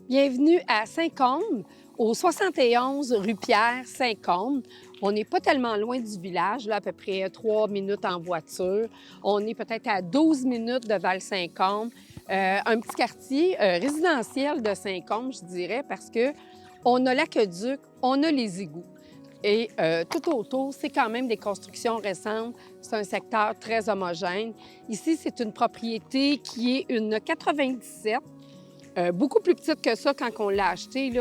Bienvenue à Saint-Côme, au 71 rue Pierre, Saint-Côme. On n'est pas tellement loin du village, là, à peu près 3 minutes en voiture. On est peut-être à 12 minutes de Val-Saint-Côme. Un petit quartier résidentiel de Saint-Côme, je dirais, parce que on a l'aqueduc, on a les égouts. Et tout autour, c'est quand même des constructions récentes. C'est un secteur très homogène. Ici, c'est une propriété qui est une 97. Beaucoup plus petite que ça quand on l'a achetée.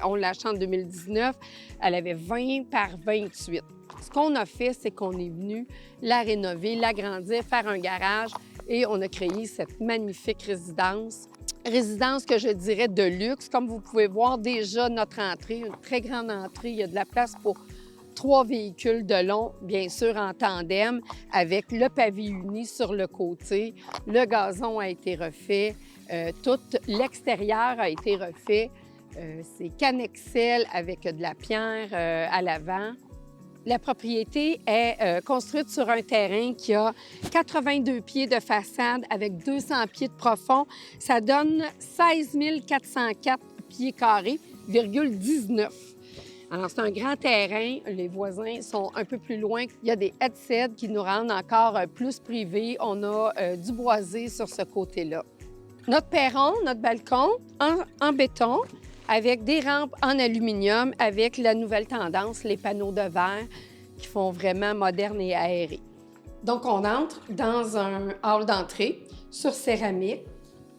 On l'a achetée en 2019. Elle avait 20 par 28. Ce qu'on a fait, c'est qu'on est venu la rénover, l'agrandir, faire un garage et on a créé cette magnifique résidence. Résidence que je dirais de luxe. Comme vous pouvez voir déjà notre entrée, une très grande entrée. Il y a de la place pour 3 véhicules de long, bien sûr en tandem, avec le pavé uni sur le côté. Le gazon a été refait. Tout l'extérieur a été refait. C'est cannexel avec de la pierre à l'avant. La propriété est construite sur un terrain qui a 82 pieds de façade avec 200 pieds de profond. Ça donne 16 404 pieds carrés, 19. Alors, c'est un grand terrain. Les voisins sont un peu plus loin. Il y a des headsets qui nous rendent encore plus privés. On a du boisé sur ce côté-là. Notre perron, notre balcon en béton avec des rampes en aluminium avec la nouvelle tendance, les panneaux de verre qui font vraiment moderne et aéré. Donc, on entre dans un hall d'entrée sur céramique,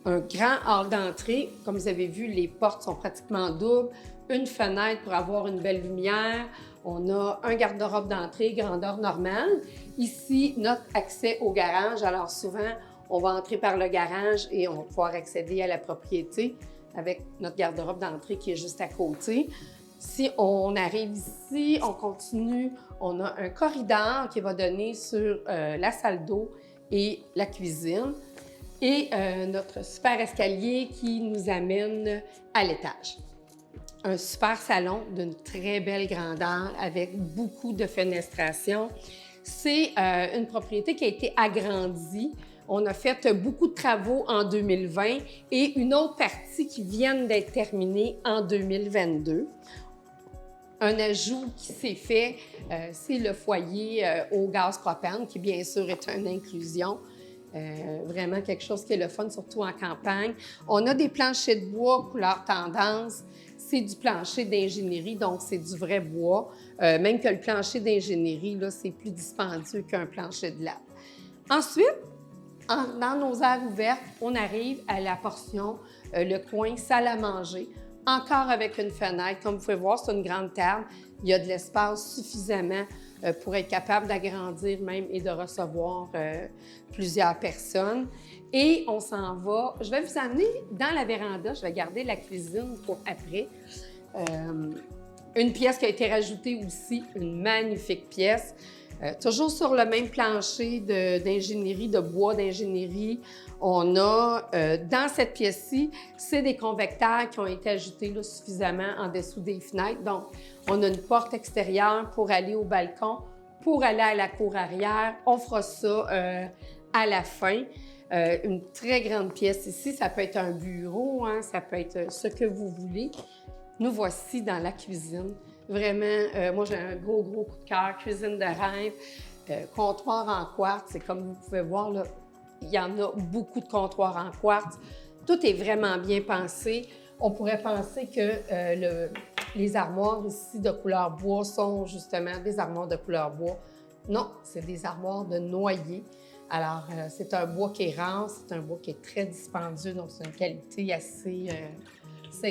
un grand hall d'entrée. Comme vous avez vu, les portes sont pratiquement doubles, une fenêtre pour avoir une belle lumière. On a un garde-robe d'entrée, grandeur normale. Ici, notre accès au garage. Alors souvent, on va entrer par le garage et on va pouvoir accéder à la propriété avec notre garde-robe d'entrée qui est juste à côté. Si on arrive ici, on continue, on a un corridor qui va donner sur la salle d'eau et la cuisine et notre super escalier qui nous amène à l'étage. Un super salon d'une très belle grandeur avec beaucoup de fenestration. C'est une propriété qui a été agrandie. On a fait beaucoup de travaux en 2020 et une autre partie qui vient d'être terminée en 2022. Un ajout qui s'est fait, c'est le foyer au gaz propane, qui bien sûr est une inclusion. Vraiment quelque chose qui est le fun, surtout en campagne. On a des planchers de bois couleur tendance. C'est du plancher d'ingénierie, donc c'est du vrai bois. Même que le plancher d'ingénierie, là, c'est plus dispendieux qu'un plancher de lave. Ensuite, dans nos aires ouvertes, on arrive à la portion, le coin salle à manger, encore avec une fenêtre. Comme vous pouvez voir, c'est une grande table. Il y a de l'espace suffisamment pour être capable d'agrandir même et de recevoir plusieurs personnes. Et on s'en va. Je vais vous amener dans la véranda. Je vais garder la cuisine pour après. Une pièce qui a été rajoutée aussi, une magnifique pièce. Toujours sur le même plancher d'ingénierie, de bois d'ingénierie. On a, dans cette pièce-ci, c'est des convecteurs qui ont été ajoutés là, suffisamment en dessous des fenêtres. Donc, on a une porte extérieure pour aller au balcon, pour aller à la cour arrière. On fera ça à la fin. Une très grande pièce ici. Ça peut être un bureau, hein, ça peut être ce que vous voulez. Nous voici dans la cuisine. Vraiment, moi, j'ai un gros coup de cœur. Cuisine de rêve, comptoir en quartz. Et comme vous pouvez voir, là, il y en a beaucoup de comptoirs en quartz. Tout est vraiment bien pensé. On pourrait penser que les armoires ici de couleur bois sont justement des armoires de couleur bois. Non, c'est des armoires de noyer. Alors, c'est un bois qui est rare, c'est un bois qui est très dispendieux, donc c'est une qualité assez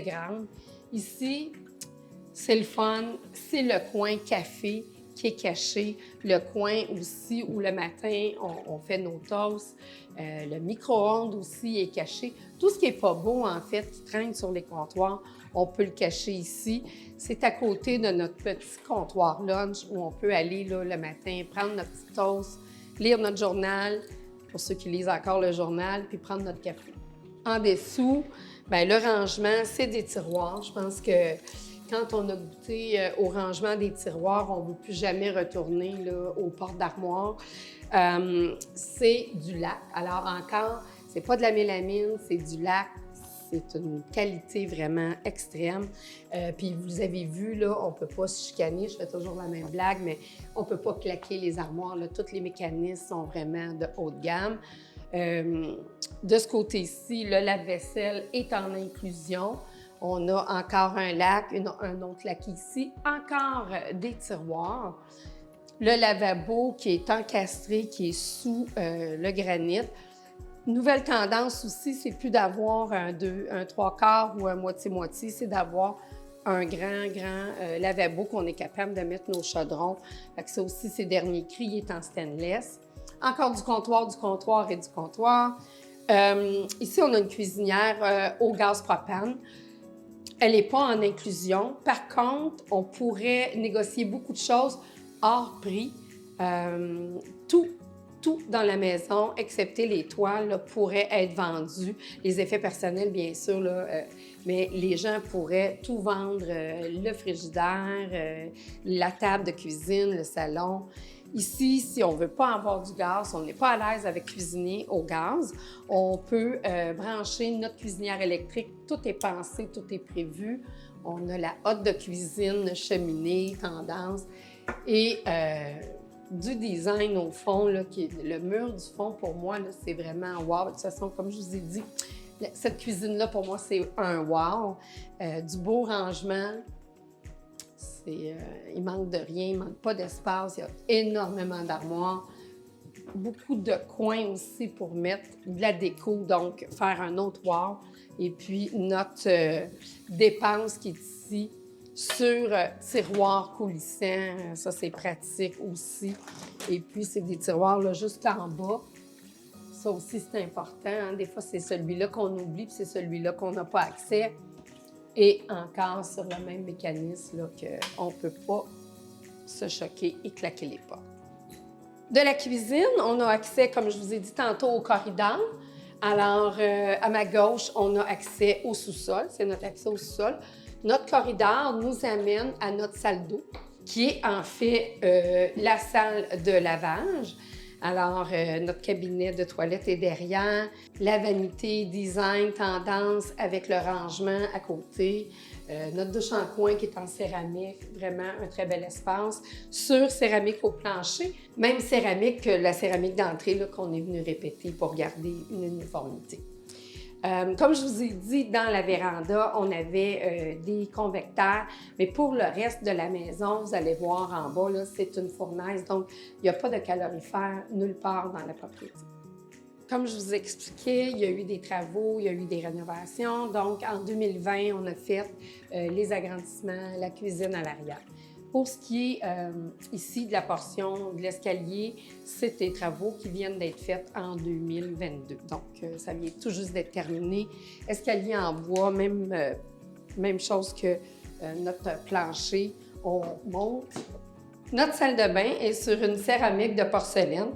grande. Ici, c'est le fun, c'est le coin café qui est caché, le coin aussi où le matin, on fait nos toasts. Le micro-ondes aussi est caché. Tout ce qui n'est pas beau, en fait, qui traîne sur les comptoirs, on peut le cacher ici. C'est à côté de notre petit comptoir lunch où on peut aller là, le matin, prendre notre petit toast, lire notre journal, pour ceux qui lisent encore le journal, puis prendre notre café. En dessous, bien, le rangement, c'est des tiroirs. Je pense que quand on a goûté au rangement des tiroirs, on ne veut plus jamais retourner là, aux portes d'armoire. C'est du lac. Alors encore, c'est pas de la mélamine, c'est du lac. c'est une qualité vraiment extrême. Puis vous avez vu, là, on ne peut pas se chicaner, je fais toujours la même blague, mais on ne peut pas claquer les armoires. Là. Tous les mécanismes sont vraiment de haute gamme. De ce côté-ci, le lave-vaisselle est en inclusion. On a encore un lac, un autre lac ici, encore des tiroirs. Le lavabo qui est encastré, qui est sous le granit. Nouvelle tendance aussi, c'est plus d'avoir un 3/4 ou un moitié-moitié, c'est d'avoir un grand lavabo qu'on est capable de mettre nos chaudrons. Fait que ça aussi, ces derniers cris, il est en stainless. Encore du comptoir et du comptoir. Ici, on a une cuisinière au gaz propane. Elle n'est pas en inclusion. Par contre, on pourrait négocier beaucoup de choses hors prix. Tout dans la maison, excepté les toiles, là, pourrait être vendu. Les effets personnels, bien sûr, là, mais les gens pourraient tout vendre, le frigidaire, la table de cuisine, le salon. Ici, si on ne veut pas avoir du gaz, on n'est pas à l'aise avec cuisiner au gaz, on peut brancher notre cuisinière électrique. Tout est pensé, tout est prévu. On a la hotte de cuisine, cheminée, tendance et du design au fond, là, qui est le mur du fond, pour moi, là, c'est vraiment wow. De toute façon, comme je vous ai dit, cette cuisine-là, pour moi, c'est un wow. Du beau rangement. Il manque de rien, il manque pas d'espace. Il y a énormément d'armoires. Beaucoup de coins aussi pour mettre de la déco, donc faire un autre wow. Et puis, notre dépense qui est ici, sur tiroir coulissant, ça c'est pratique aussi. Et puis c'est des tiroirs là, juste en bas. Ça aussi c'est important. Hein? Des fois c'est celui-là qu'on oublie, puis c'est celui-là qu'on n'a pas accès. Et encore sur le même mécanisme qu'on ne peut pas se choquer et claquer les portes. De la cuisine, on a accès, comme je vous ai dit tantôt, au corridor. Alors, à ma gauche, on a accès au sous-sol. C'est notre accès au sous-sol. Notre corridor nous amène à notre salle d'eau, qui est en fait la salle de lavage. Alors, notre cabinet de toilette est derrière, la vanité, design, tendance avec le rangement à côté, notre douche en coin qui est en céramique, vraiment un très bel espace, sur céramique au plancher, même céramique que la céramique d'entrée qu'on est venu répéter pour garder une uniformité. Comme je vous ai dit, dans la véranda, on avait des convecteurs, mais pour le reste de la maison, vous allez voir en bas, là, c'est une fournaise, donc il n'y a pas de calorifère nulle part dans la propriété. Comme je vous expliquais, il y a eu des travaux, il y a eu des rénovations, donc en 2020, on a fait les agrandissements, la cuisine à l'arrière. Pour ce qui est ici de la portion de l'escalier, c'est des travaux qui viennent d'être faits en 2022. Donc, ça vient tout juste d'être terminé. Escalier en bois, même chose que notre plancher, on monte. Notre salle de bain est sur une céramique de porcelaine,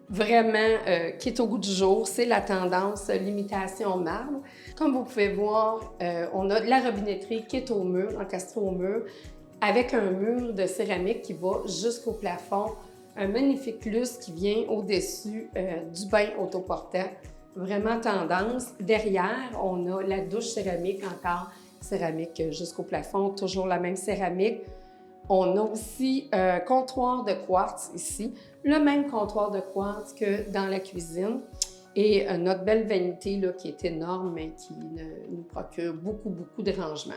vraiment qui est au goût du jour. C'est la tendance l'imitation marbre. Comme vous pouvez voir, on a de la robinetterie qui est au mur, encastrée au mur, avec un mur de céramique qui va jusqu'au plafond, un magnifique lustre qui vient au-dessus du bain autoportant. Vraiment tendance. Derrière, on a la douche céramique, encore céramique jusqu'au plafond, toujours la même céramique. On a aussi un comptoir de quartz ici, le même comptoir de quartz que dans la cuisine. Et notre belle vanité là, qui est énorme, mais qui nous procure beaucoup de rangement.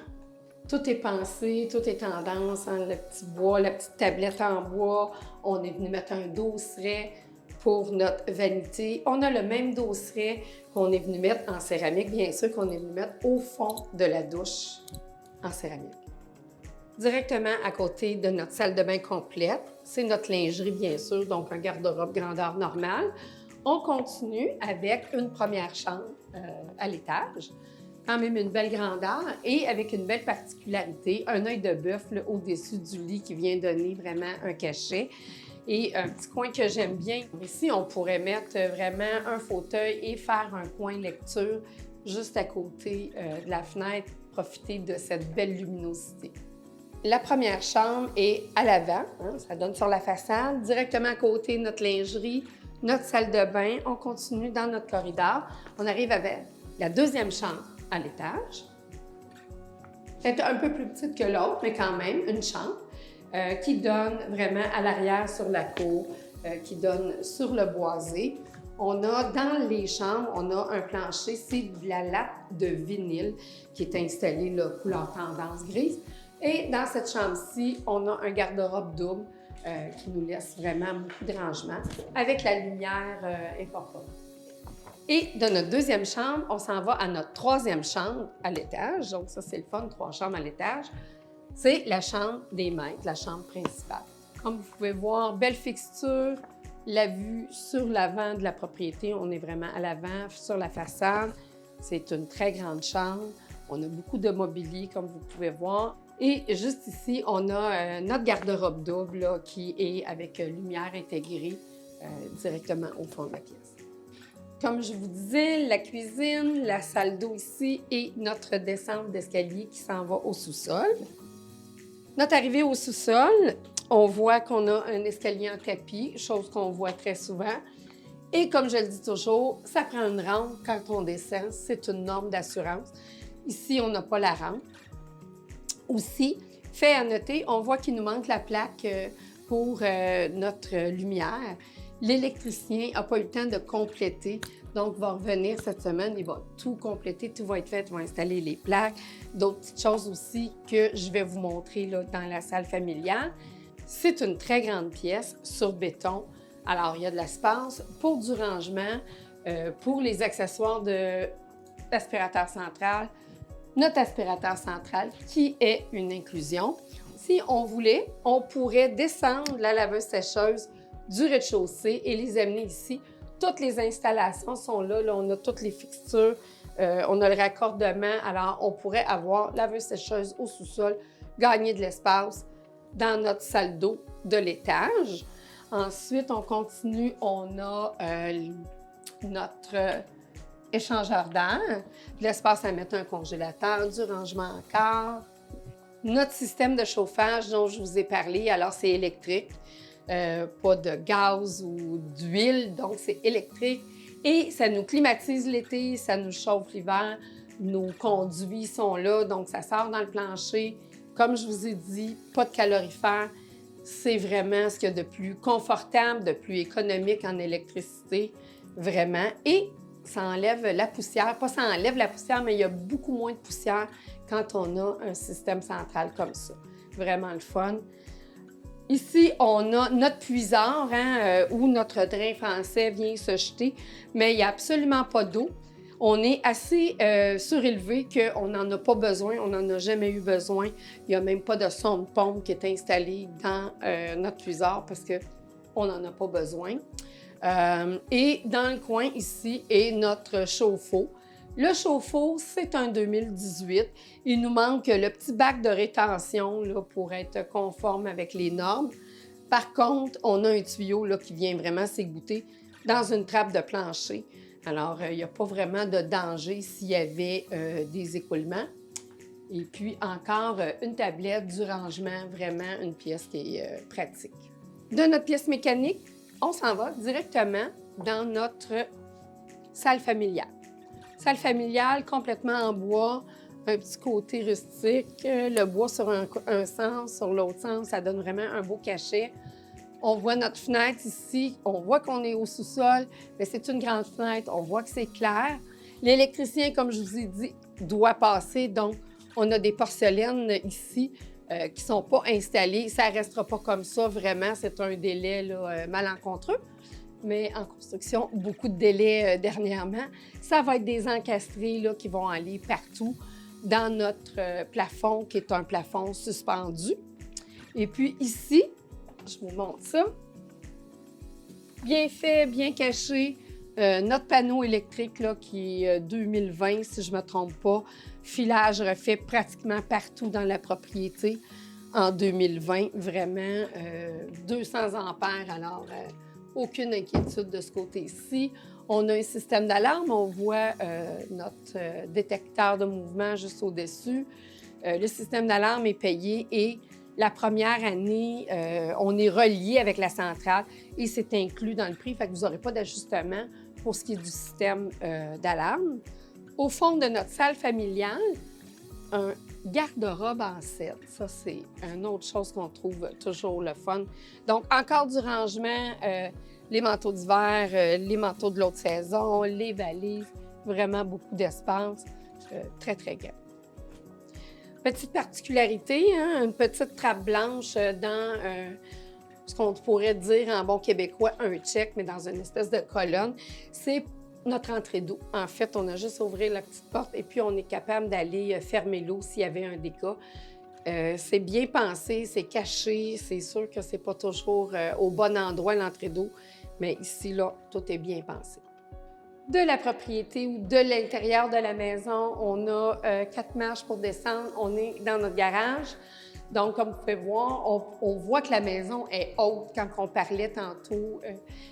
Tout est pensé, tout est tendance, hein, le petit bois, la petite tablette en bois. On est venu mettre un dosseret pour notre vanité. On a le même dosseret qu'on est venu mettre en céramique, bien sûr, qu'on est venu mettre au fond de la douche en céramique. Directement à côté de notre salle de bain complète, c'est notre lingerie, bien sûr, donc un garde-robe grandeur normale. On continue avec une première chambre à l'étage. Quand même une belle grandeur et avec une belle particularité, un œil de bœuf au-dessus du lit qui vient donner vraiment un cachet. Et un petit coin que j'aime bien. Ici, on pourrait mettre vraiment un fauteuil et faire un coin lecture juste à côté de la fenêtre, profiter de cette belle luminosité. La première chambre est à l'avant, hein, ça donne sur la façade, directement à côté de notre lingerie, notre salle de bain. On continue dans notre corridor. On arrive avec la deuxième chambre. à l'étage. Peut-être un peu plus petite que l'autre, mais quand même une chambre qui donne vraiment à l'arrière sur la cour, qui donne sur le boisé. On a dans les chambres, on a un plancher, c'est de la latte de vinyle qui est installée là, couleur tendance grise. Et dans cette chambre-ci, on a un garde-robe double qui nous laisse vraiment beaucoup de rangement avec la lumière incorporée. Et de notre deuxième chambre, on s'en va à notre troisième chambre à l'étage. Donc ça, c'est le fun, 3 chambres à l'étage. C'est la chambre des maîtres, la chambre principale. Comme vous pouvez voir, belle fixture, la vue sur l'avant de la propriété. On est vraiment à l'avant, sur la façade. C'est une très grande chambre. On a beaucoup de mobilier, comme vous pouvez voir. Et juste ici, on a notre garde-robe double là, qui est avec lumière intégrée directement au fond de la pièce. Comme je vous disais, la cuisine, la salle d'eau ici et notre descente d'escalier qui s'en va au sous-sol. Notre arrivée au sous-sol, on voit qu'on a un escalier en tapis, chose qu'on voit très souvent. Et comme je le dis toujours, ça prend une rampe quand on descend. C'est une norme d'assurance. Ici, on n'a pas la rampe. Aussi, fait à noter, on voit qu'il nous manque la plaque pour notre lumière. L'électricien n'a pas eu le temps de compléter, donc va revenir cette semaine, il va tout compléter, tout va être fait, il va installer les plaques, d'autres petites choses aussi que je vais vous montrer là, dans la salle familiale. C'est une très grande pièce sur béton, alors il y a de l'espace pour du rangement, pour les accessoires de l'aspirateur central, notre aspirateur central qui est une inclusion. Si on voulait, on pourrait descendre la laveuse sécheuse du rez-de-chaussée et les amener ici. Toutes les installations sont là, on a toutes les fixtures, on a le raccordement, alors on pourrait avoir laveuse sécheuse au sous-sol, gagner de l'espace dans notre salle d'eau de l'étage. Ensuite, on continue, on a notre échangeur d'air, de l'espace à mettre un congélateur, du rangement encore. Notre système de chauffage dont je vous ai parlé, alors c'est électrique. Pas de gaz ou d'huile, donc c'est électrique. Et ça nous climatise l'été, ça nous chauffe l'hiver. Nos conduits sont là, donc ça sort dans le plancher. Comme je vous ai dit, pas de calorifère. C'est vraiment ce qu'il y a de plus confortable, de plus économique en électricité, vraiment. Et ça enlève la poussière. Pas ça enlève la poussière, mais il y a beaucoup moins de poussière quand on a un système central comme ça. Vraiment le fun. Ici, on a notre puisard, où notre drain français vient se jeter, mais il n'y a absolument pas d'eau. On est assez surélevé qu'on n'en a pas besoin, on n'en a jamais eu besoin. Il n'y a même pas de sonde pompe qui est installée dans notre puisard parce qu'on n'en a pas besoin. Et dans le coin ici est notre chauffe-eau. Le chauffe-eau, c'est un 2018. Il nous manque le petit bac de rétention là, pour être conforme avec les normes. Par contre, on a un tuyau là, qui vient vraiment s'égoutter dans une trappe de plancher. Alors, il n'y a pas vraiment de danger s'il y avait des écoulements. Et puis, encore une tablette, du rangement, vraiment une pièce qui est pratique. De notre pièce mécanique, on s'en va directement dans notre salle familiale. Salle familiale complètement en bois, un petit côté rustique, le bois sur un sens, sur l'autre sens, ça donne vraiment un beau cachet. On voit notre fenêtre ici, on voit qu'on est au sous-sol, mais c'est une grande fenêtre, on voit que c'est clair. L'électricien, comme je vous ai dit, doit passer, donc on a des porcelaines ici qui ne sont pas installées. Ça ne restera pas comme ça, vraiment, c'est un délai là, malencontreux. Mais en construction, beaucoup de délais dernièrement. Ça va être des encastrés là, qui vont aller partout dans notre plafond, qui est un plafond suspendu. Et puis ici, je vous montre ça. Bien fait, bien caché. Notre panneau électrique là, qui est 2020, si je ne me trompe pas. Filage refait pratiquement partout dans la propriété en 2020. Vraiment, 200 ampères, alors... aucune inquiétude de ce côté-ci. On a un système d'alarme. On voit notre détecteur de mouvement juste au-dessus. Le système d'alarme est payé et la première année, on est relié avec la centrale et c'est inclus dans le prix. Fait que vous n'aurez pas d'ajustement pour ce qui est du système d'alarme. Au fond de notre salle familiale, un garde-robe en cèdre. Ça, c'est une autre chose qu'on trouve toujours le fun. Donc, encore du rangement, les manteaux d'hiver, les manteaux de l'autre saison, les valises, vraiment beaucoup d'espace. Très, très grand. Petite particularité, hein, une petite trappe blanche dans ce qu'on pourrait dire en bon québécois, un check, mais dans une espèce de colonne. C'est notre entrée d'eau. En fait, on a juste à ouvrir la petite porte et puis on est capable d'aller fermer l'eau s'il y avait un dégât. C'est bien pensé, c'est caché, c'est sûr que c'est pas toujours au bon endroit l'entrée d'eau, mais ici, là, tout est bien pensé. De la propriété ou de l'intérieur de la maison, on a 4 marches pour descendre. On est dans notre garage. Donc, comme vous pouvez voir, on voit que la maison est haute quand on parlait tantôt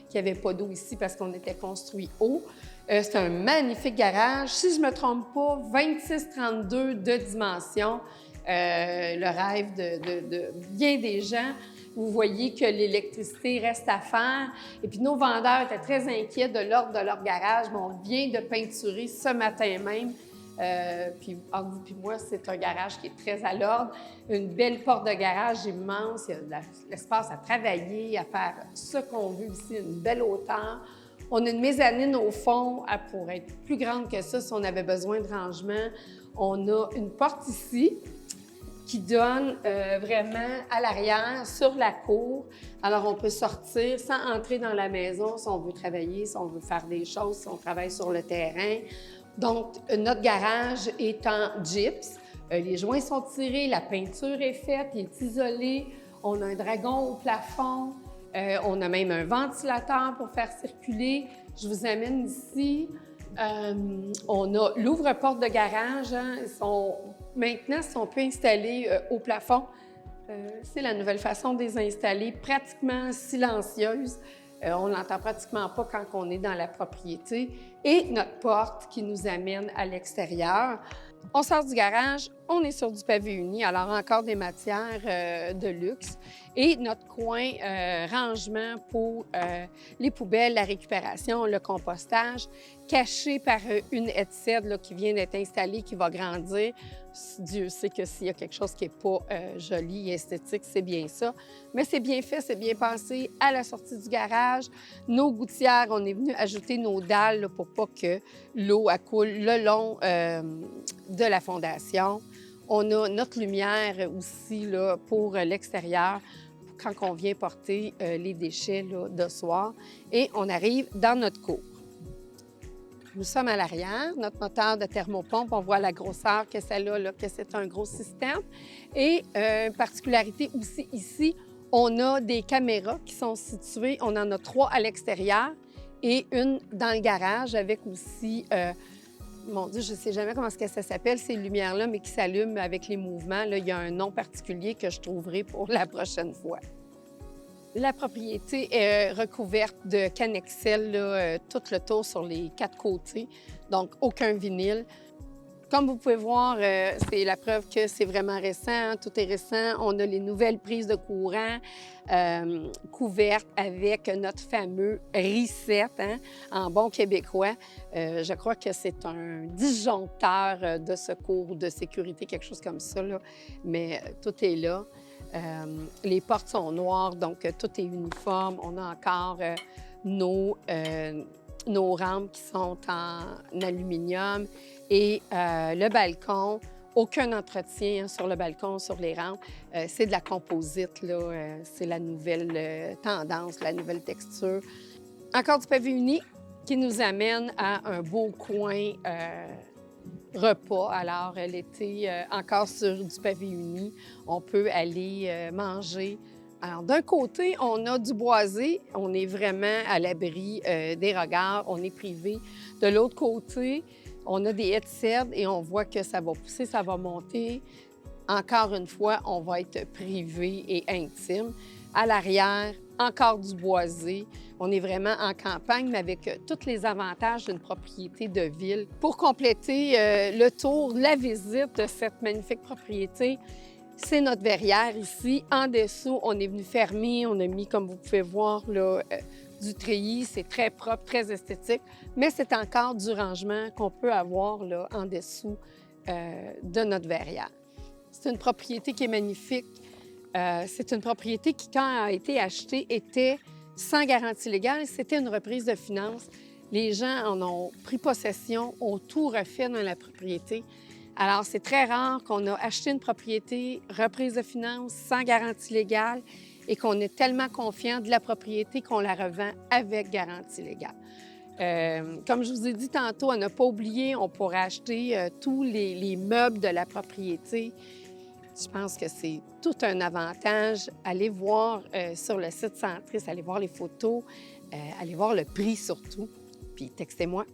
qu'il n'y avait pas d'eau ici parce qu'on était construit haut. C'est un magnifique garage. Si je ne me trompe pas, 26-32 de dimension. Le rêve de bien des gens. Vous voyez que l'électricité reste à faire. Et puis, nos vendeurs étaient très inquiets de l'ordre de leur garage, mais on vient de peinturer ce matin même. Puis, entre vous et moi, c'est un garage qui est très à l'ordre. Une belle porte de garage immense. Il y a de l'espace à travailler, à faire ce qu'on veut ici, une belle hauteur. On a une mezzanine au fond, elle pourrait être plus grande que ça si on avait besoin de rangement. On a une porte ici qui donne vraiment à l'arrière, sur la cour. Alors, on peut sortir sans entrer dans la maison si on veut travailler, si on veut faire des choses, si on travaille sur le terrain. Donc, notre garage est en gyps. Les joints sont tirés, la peinture est faite, il est isolé. On a un dragon au plafond. On a même un ventilateur pour faire circuler. Je vous amène ici. On a l'ouvre-porte de garage. Hein. Maintenant, si on peut installer au plafond, c'est la nouvelle façon de les installer, pratiquement silencieuse. On n'entend pratiquement pas quand on est dans la propriété. Et notre porte qui nous amène à l'extérieur. On sort du garage, on est sur du pavé uni, alors encore des matières de luxe. Et notre coin rangement pour les poubelles, la récupération, le compostage, caché par une haie de cèdre là, qui vient d'être installée, qui va grandir. Dieu sait que s'il y a quelque chose qui n'est pas joli et esthétique, c'est bien ça. Mais c'est bien fait, c'est bien pensé. À la sortie du garage, nos gouttières, on est venu ajouter nos dalles là, pour pas que l'eau coule le long de la fondation. On a notre lumière aussi là, pour l'extérieur quand on vient porter les déchets là, de soir. Et on arrive dans notre cour. Nous sommes à l'arrière, notre moteur de thermopompe, on voit la grosseur que ça a, là, que c'est un gros système. Et particularité aussi ici, on a des caméras qui sont situées, on en a 3 à l'extérieur et une dans le garage avec aussi, mon Dieu, je ne sais jamais comment ça s'appelle, ces lumières-là, mais qui s'allument avec les mouvements. Là, il y a un nom particulier que je trouverai pour la prochaine fois. La propriété est recouverte de Canexel tout le tour sur les 4 côtés, donc aucun vinyle. Comme vous pouvez voir, c'est la preuve que c'est vraiment récent, hein, tout est récent. On a les nouvelles prises de courant couvertes avec notre fameux reset, hein, en bon québécois. Je crois que c'est un disjoncteur de secours ou de sécurité, quelque chose comme ça, là. Mais tout est là. Les portes sont noires, donc tout est uniforme. On a encore nos rampes qui sont en aluminium et le balcon. Aucun entretien hein, sur le balcon, sur les rampes. C'est de la composite, là. C'est la nouvelle tendance, la nouvelle texture. Encore du pavé uni qui nous amène à un beau coin repas. Alors, l'été, encore sur du pavé uni, on peut aller manger. Alors, d'un côté, on a du boisé, on est vraiment à l'abri des regards, on est privé. De l'autre côté, on a des haies de cèdre et on voit que ça va pousser, ça va monter. Encore une fois, on va être privé et intime. À l'arrière, encore du boisé. On est vraiment en campagne, mais avec tous les avantages d'une propriété de ville. Pour compléter le tour, la visite de cette magnifique propriété, c'est notre verrière ici. En dessous, on est venu fermer. On a mis, comme vous pouvez voir, là, du treillis, c'est très propre, très esthétique, mais c'est encore du rangement qu'on peut avoir là, en dessous de notre verrière. C'est une propriété qui est magnifique. C'est une propriété qui, quand elle a été achetée, était sans garantie légale. C'était une reprise de finances. Les gens en ont pris possession, ont tout refait dans la propriété. Alors, c'est très rare qu'on a acheté une propriété, reprise de finances, sans garantie légale et qu'on est tellement confiant de la propriété qu'on la revend avec garantie légale. Comme je vous ai dit tantôt, à ne pas oublier, on pourrait acheter tous les meubles de la propriété. Je pense que c'est tout un avantage. Allez voir sur le site Centris, allez voir les photos, allez voir le prix surtout, puis textez-moi.